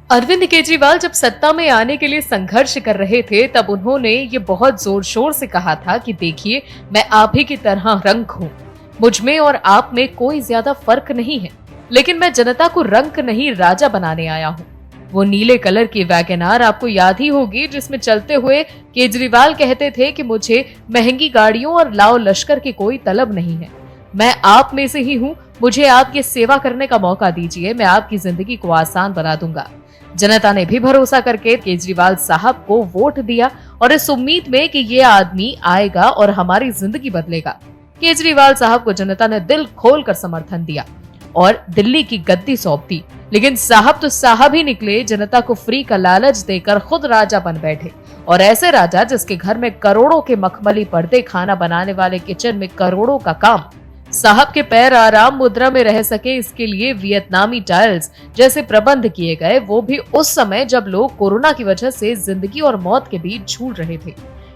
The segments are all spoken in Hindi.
अरविंद केजरीवाल जब सत्ता में आने के लिए संघर्ष कर रहे थे तब उन्होंने ये बहुत जोर शोर से कहा था कि देखिए, मैं आप ही की तरह रंक हूँ, मुझ में और आप में कोई ज्यादा फर्क नहीं है, लेकिन मैं जनता को रंक नहीं राजा बनाने आया हूँ। वो नीले कलर की वैगनआर आपको याद ही होगी जिसमें चलते हुए केजरीवाल कहते थे कि मुझे महंगी गाड़ियों और लाओ लश्कर की कोई तलब नहीं है, मैं आप में से ही हूँ, मुझे आपकी सेवा करने का मौका दीजिए, मैं आपकी जिंदगी को आसान बना दूंगा। जनता ने भी भरोसा करके केजरीवाल साहब को वोट दिया और इस उम्मीद में कि ये आदमी आएगा और हमारी जिंदगी बदलेगा। केजरीवाल साहब को जनता ने दिल खोलकर समर्थन दिया और दिल्ली की गद्दी सौंप दी, लेकिन साहब तो साहब ही निकले, जनता को फ्री का लालच देकर खुद राजा बन बैठे। और ऐसे राजा जिसके घर में करोड़ों के मखमली पर्दे, खाना बनाने वाले किचन में करोड़ों का काम, साहब के पैर आराम मुद्रा में रह सके इसके लिए वियतनामी टाइल्स जैसे प्रबंध किए गए, वो भी उस समय जब लोग कोरोना की वजह से जिंदगी और मौत के बीच झूल रहे थे।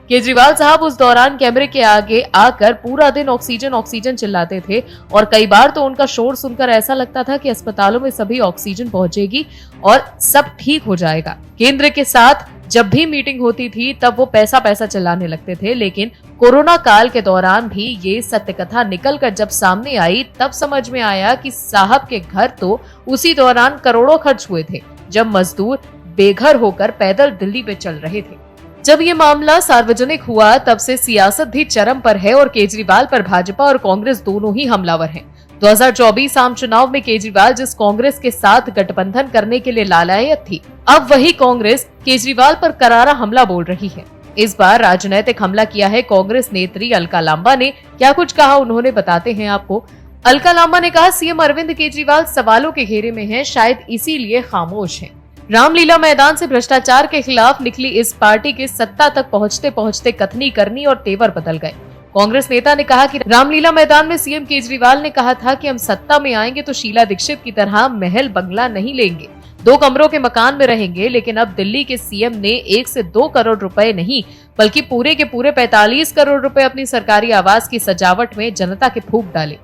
केजरीवाल साहब उस दौरान कैमरे के आगे आकर पूरा दिन ऑक्सीजन ऑक्सीजन चिल्लाते थे और कई बार तो उनका शोर सुनकर ऐसा लगता था कि अस्पतालों में सभी ऑक्सीजन पहुंचेगी और सब ठीक हो जाएगा। केंद्र के साथ जब भी मीटिंग होती थी तब वो पैसा पैसा चिल्लाने लगते थे, लेकिन कोरोना काल के दौरान भी ये सत्य कथा निकलकर जब सामने आई तब समझ में आया कि साहब के घर तो उसी दौरान करोड़ों खर्च हुए थे जब मजदूर बेघर होकर पैदल दिल्ली पे चल रहे थे। जब ये मामला सार्वजनिक हुआ तब से सियासत भी चरम पर है और केजरीवाल पर भाजपा और कांग्रेस दोनों ही हमलावर हैं। 2024 आम चुनाव में केजरीवाल जिस कांग्रेस के साथ गठबंधन करने के लिए लालायत थी, अब वही कांग्रेस केजरीवाल पर करारा हमला बोल रही है। इस बार राजनैतिक हमला किया है कांग्रेस नेत्री अलका लांबा ने। क्या कुछ कहा उन्होंने बताते हैं आपको। अलका लांबा ने कहा, सीएम अरविंद केजरीवाल सवालों के घेरे में हैं, शायद इसीलिए खामोश हैं। रामलीला मैदान से भ्रष्टाचार के खिलाफ निकली इस पार्टी के सत्ता तक पहुंचते पहुंचते कथनी करनी और तेवर बदल गए। कांग्रेस नेता ने कहा कि रामलीला मैदान में सीएम केजरीवाल ने कहा था कि हम सत्ता में आएंगे तो शीला दीक्षित की तरह महल बंगला नहीं लेंगे, 2 कमरों के मकान में रहेंगे, लेकिन अब दिल्ली के सीएम ने 1 से 2 करोड़ रुपए नहीं बल्कि पूरे के पूरे 45 करोड़ रुपए अपनी सरकारी आवास की सजावट में जनता के फूंक डाले।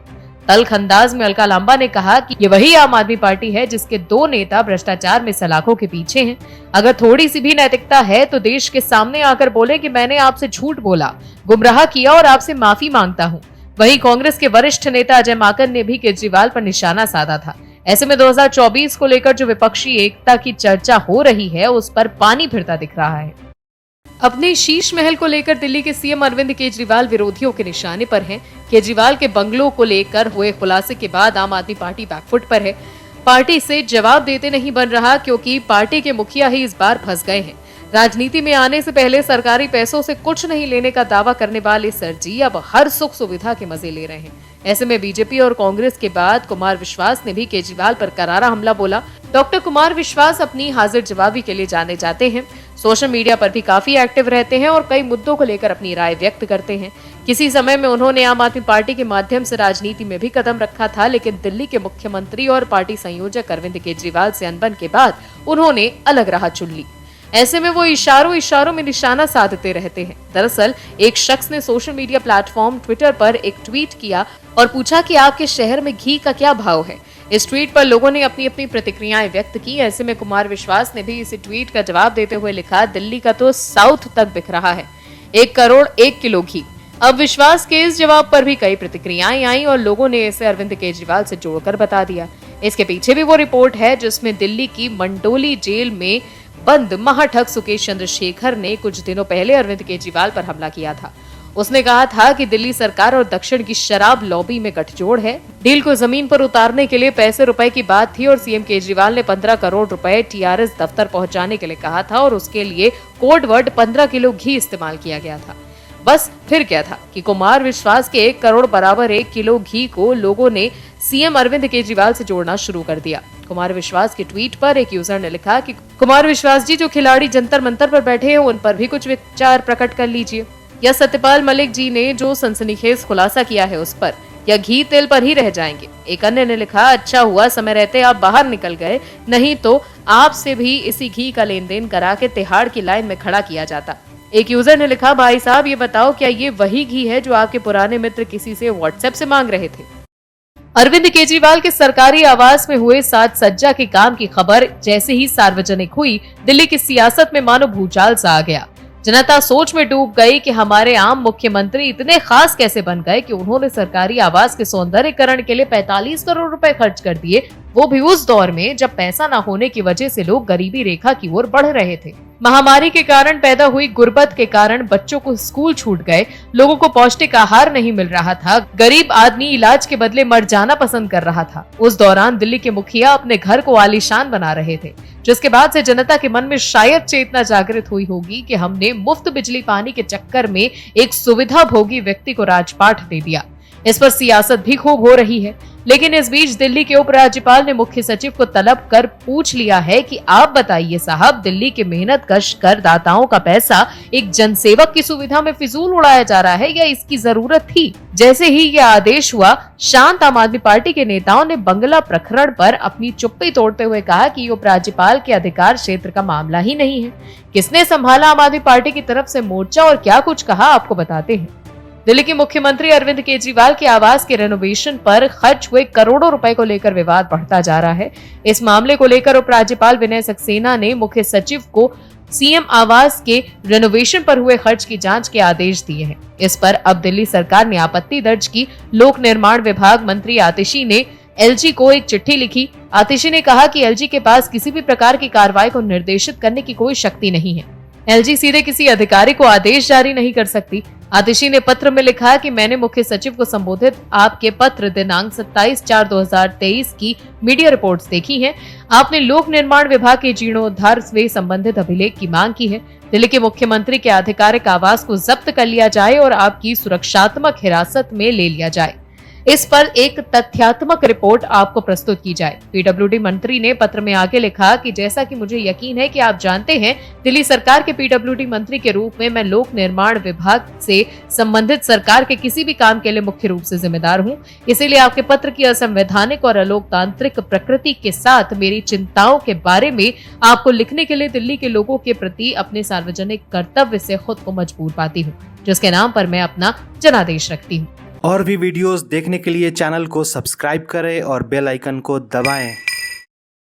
तल्ख अंदाज में अलका लांबा ने कहा कि ये वही आम आदमी पार्टी है जिसके 2 नेता भ्रष्टाचार में सलाखों के पीछे हैं। अगर थोड़ी सी भी नैतिकता है तो देश के सामने आकर बोले कि मैंने आपसे झूठ बोला, गुमराह किया और आपसे माफी मांगता हूँ। वहीं कांग्रेस के वरिष्ठ नेता अजय माकन ने भी केजरीवाल पर निशाना साधा था। ऐसे में 2024 को लेकर जो विपक्षी एकता की चर्चा हो रही है उस पर पानी फिरता दिख रहा है। अपने शीश महल को लेकर दिल्ली के सीएम अरविंद केजरीवाल विरोधियों के निशाने पर हैं। केजरीवाल के बंगलों को लेकर हुए खुलासे के बाद आम आदमी पार्टी बैकफुट पर है। पार्टी से जवाब देते नहीं बन रहा क्योंकि पार्टी के मुखिया ही इस बार फंस गए हैं। राजनीति में आने से पहले सरकारी पैसों से कुछ नहीं लेने का दावा करने वाले सरजी अब हर सुख सुविधा के मजे ले रहे हैं। ऐसे में बीजेपी और कांग्रेस के बाद कुमार विश्वास ने भी केजरीवाल पर करारा हमला बोला। डॉक्टर कुमार विश्वास अपनी हाजिर जवाबी के लिए जाने जाते हैं। सोशल मीडिया पर भी काफी एक्टिव रहते हैं और कई मुद्दों को लेकर अपनी राय व्यक्त करते हैं। किसी समय में उन्होंने आम आदमी पार्टी के माध्यम से राजनीति में भी कदम रखा था, लेकिन दिल्ली के मुख्यमंत्री और पार्टी संयोजक अरविंद केजरीवाल से अनबन के बाद उन्होंने अलग राह चुन ली। ऐसे में वो इशारों में निशाना साधते रहते हैं। दरअसल एक शख्स ने सोशल मीडिया प्लेटफॉर्म ट्विटर पर एक ट्वीट किया और पूछा कि आपके शहर में घी का क्या भाव है। इस ट्वीट पर लोगों ने अपनी अपनी प्रतिक्रियाएं व्यक्त की। ऐसे में कुमार विश्वास ने भी इस ट्वीट का जवाब देते हुए लिखा, दिल्ली का तो साउथ तक बिक रहा है, 1 करोड़ 1 किलो घी। अब विश्वास के इस जवाब पर भी कई प्रतिक्रियाएं आई और लोगों ने इसे अरविंद केजरीवाल से जोड़कर बता दिया। इसके पीछे भी वो रिपोर्ट है जिसमें दिल्ली की मंडोली जेल में बंद महाठग सुकेश चंद्रशेखर ने कुछ दिनों पहले अरविंद केजरीवाल पर हमला किया था। उसने कहा था कि दिल्ली सरकार और दक्षिण की शराब लॉबी में गठजोड़ है। डील को जमीन पर उतारने के लिए पैसे रुपए की बात थी और सीएम केजरीवाल ने 15 करोड़ रुपए टीआरएस दफ्तर पहुंचाने के लिए कहा था और उसके लिए कोड वर्ड 15 किलो घी इस्तेमाल किया गया था। बस फिर क्या था कि कुमार विश्वास के 1 करोड़ बराबर 1 किलो घी को लोगों ने सीएम अरविंद केजरीवाल से जोड़ना शुरू कर दिया। कुमार विश्वास के ट्वीट पर एक यूजर ने लिखा कि कुमार विश्वास जी जो खिलाड़ी जंतर मंतर पर बैठे हैं उन पर भी कुछ विचार प्रकट कर लीजिए, या सत्यपाल मलिक जी ने जो सनसनीखेज खुलासा किया है उस पर, या घी तेल पर ही रह जाएंगे। एक अन्य ने लिखा, अच्छा हुआ समय रहते आप बाहर निकल गए, नहीं तो आपसे भी इसी घी का लेन देन करा के तिहाड़ की लाइन में खड़ा किया जाता। एक यूजर ने लिखा, भाई साहब ये बताओ क्या ये वही घी है जो आपके पुराने मित्र किसी से व्हाट्सएप से मांग रहे थे। अरविंद केजरीवाल के सरकारी आवास में हुए साज सज्जा के काम की खबर जैसे ही सार्वजनिक हुई, दिल्ली की सियासत में मानो भूचाल सा आ गया। जनता सोच में डूब गई कि हमारे आम मुख्यमंत्री इतने खास कैसे बन गए कि उन्होंने सरकारी आवास के सौंदर्यीकरण के लिए 45 करोड़ रुपए खर्च कर दिए, वो भी उस दौर में जब पैसा न होने की वजह से लोग गरीबी रेखा की ओर बढ़ रहे थे। महामारी के कारण पैदा हुई गुर्बत के कारण बच्चों को स्कूल छूट गए, लोगों को पौष्टिक आहार नहीं मिल रहा था, गरीब आदमी इलाज के बदले मर जाना पसंद कर रहा था। उस दौरान दिल्ली के मुखिया अपने घर को आलीशान बना रहे थे, जिसके बाद से जनता के मन में शायद चेतना जागृत हुई होगी कि हमने मुफ्त बिजली पानी के चक्कर में एक सुविधा भोगी व्यक्ति को राजपाट दे दिया। इस पर सियासत भी खूब हो रही है, लेकिन इस बीच दिल्ली के उपराज्यपाल ने मुख्य सचिव को तलब कर पूछ लिया है कि आप बताइए साहब, दिल्ली के मेहनत कश करदाताओं का पैसा एक जनसेवक की सुविधा में फिजूल उड़ाया जा रहा है या इसकी जरूरत थी? जैसे ही यह आदेश हुआ, शांत आम आदमी पार्टी के नेताओं ने बंगला प्रकरण पर अपनी चुप्पी तोड़ते हुए कहा कि ये उपराज्यपाल के अधिकार क्षेत्र का मामला ही नहीं है। किसने संभाला आम आदमी पार्टी की तरफ से मोर्चा और क्या कुछ कहा, आपको बताते हैं। दिल्ली के मुख्यमंत्री अरविंद केजरीवाल के आवास के रेनोवेशन पर खर्च हुए करोड़ों रुपए को लेकर विवाद बढ़ता जा रहा है। इस मामले को लेकर उपराज्यपाल विनय सक्सेना ने मुख्य सचिव को सीएम आवास के रेनोवेशन पर हुए खर्च की जांच के आदेश दिए हैं। इस पर अब दिल्ली सरकार ने आपत्ति दर्ज की। लोक निर्माण विभाग मंत्री आतिशी ने एलजी को एक चिट्ठी लिखी। आतिशी ने कहा कि एलजी के पास किसी भी प्रकार की कार्रवाई को निर्देशित करने की कोई शक्ति नहीं है। एलजी सीधे किसी अधिकारी को आदेश जारी नहीं कर सकती। आतिशी ने पत्र में लिखा कि मैंने मुख्य सचिव को संबोधित आपके पत्र दिनांक 27/4/2023 की मीडिया रिपोर्ट्स देखी हैं। आपने लोक निर्माण विभाग के जीर्णोद्धार से संबंधित अभिलेख की मांग की है। दिल्ली के मुख्यमंत्री के आधिकारिक आवास को जब्त कर लिया जाए और आपकी सुरक्षात्मक हिरासत में ले लिया जाए। इस पर एक तथ्यात्मक रिपोर्ट आपको प्रस्तुत की जाए। पीडब्ल्यूडी मंत्री ने पत्र में आगे लिखा कि जैसा कि मुझे यकीन है कि आप जानते हैं, दिल्ली सरकार के पीडब्ल्यूडी मंत्री के रूप में मैं लोक निर्माण विभाग से संबंधित सरकार के किसी भी काम के लिए मुख्य रूप से जिम्मेदार हूं। इसीलिए आपके पत्र की असंवैधानिक और अलोकतांत्रिक प्रकृति के साथ मेरी चिंताओं के बारे में आपको लिखने के लिए दिल्ली के लोगों के प्रति अपने सार्वजनिक कर्तव्य से खुद को मजबूर पाती हूँ, जिसके नाम पर मैं अपना जनादेश रखती हूँ। और भी वीडियोस देखने के लिए चैनल को सब्सक्राइब करें और बेल आइकन को दबाएं।